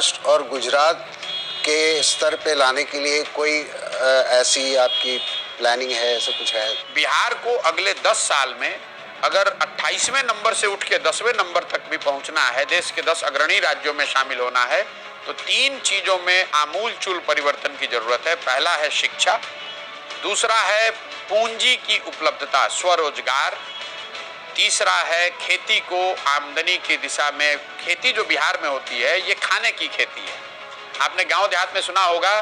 महाराष्ट्र और गुजरात के स्तर पे लाने के लिए कोई ऐसी आपकी प्लानिंग है, ऐसा कुछ है? बिहार को अगले 10 साल में अगर 28वें नंबर से उठ के 10वें नंबर तक भी पहुंचना है, देश के 10 अग्रणी राज्यों में शामिल होना है, तो 3 चीजों में आमूलचूल परिवर्तन की जरूरत है। पहला है शिक्षा, दूसरा है पूंजी की उपलब्धता, स्वरोजगार, तीसरा है खेती को आमदनी की दिशा में। खेती जो बिहार में होती है ये खाने की खेती है। आपने गांव देहात में सुना होगा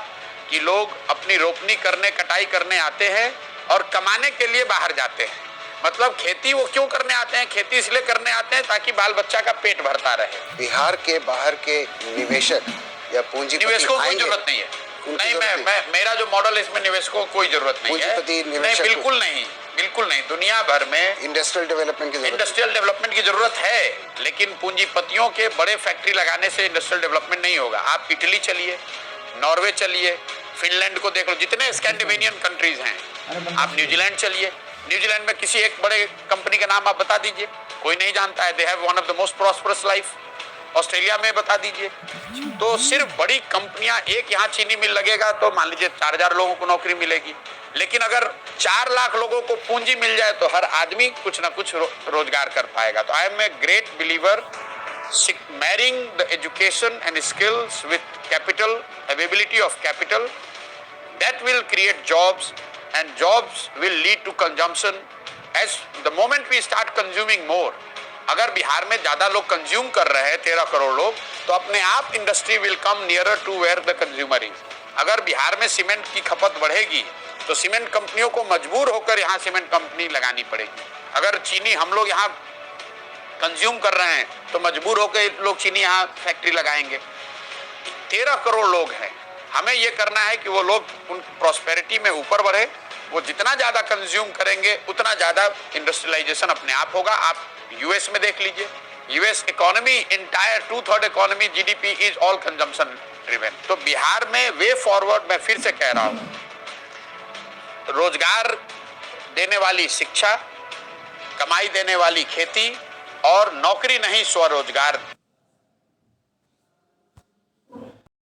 कि लोग अपनी रोपनी करने, कटाई करने आते हैं और कमाने के लिए बाहर जाते हैं। मतलब खेती वो क्यों करने आते हैं? खेती इसलिए करने आते हैं ताकि बाल बच्चा का पेट भरता रहे। बिहार के बाहर के निवेशक या पूंजीपति निवेशकों को कोई जरूरत नहीं है। नहीं, मैं मेरा जो मॉडल है इसमें निवेशकों को कोई जरूरत नहीं है। नहीं, बिल्कुल नहीं, बिल्कुल नहीं। दुनिया भर में इंडस्ट्रियल डेवलपमेंट की जरूरत है, लेकिन पूंजीपतियों के बड़े फैक्ट्री लगाने से इंडस्ट्रियल डेवलपमेंट नहीं होगा। आप इटली चलिए, नॉर्वे चलिए, फिनलैंड को देख लो, जितने स्कैंडिनेवियन कंट्रीज हैं। आप न्यूजीलैंड चलिए, न्यूजीलैंड में किसी एक बड़े कंपनी का नाम आप बता दीजिए, कोई नहीं जानता है। They have one of the most prosperous life. Australia में बता दीजिए। तो सिर्फ बड़ी कंपनियां, एक यहाँ चीनी मिल लगेगा तो मान लीजिए 4000 लोगों को नौकरी मिलेगी, लेकिन अगर 4 लाख लोगों को पूंजी मिल जाए तो हर आदमी कुछ ना कुछ रोजगार कर पाएगा। तो I am a great believer marrying the education and skills with capital, availability of capital, that will create jobs, and jobs will lead to consumption. As the moment we start consuming more, अगर बिहार में ज्यादा लोग consume कर रहे हैं, 13 करोड़ लोग, तो अपने आप industry will come nearer to where the consumer is. अगर बिहार में सीमेंट की खपत बढ़ेगी तो सीमेंट कंपनियों को मजबूर होकर यहाँ सीमेंट कंपनी लगानी पड़ेगी। अगर चीनी हम लोग यहाँ कंज्यूम कर रहे हैं तो मजबूर होकर लोग चीनी यहाँ फैक्ट्री लगाएंगे। 13 करोड़ लोग हैं, हमें ये करना है कि वो लोग उन प्रॉस्पेरिटी में ऊपर बढ़े। वो जितना ज्यादा कंज्यूम करेंगे उतना ज्यादा इंडस्ट्रियलाइजेशन अपने आप होगा। आप यूएस में देख लीजिए, US economy entire 2/3 economy GDP is all consumption driven. तो बिहार में वे फॉरवर्ड, मैं फिर से कह रहा हूँ, रोजगार देने वाली शिक्षा, कमाई देने वाली खेती और नौकरी नहीं स्वरोजगार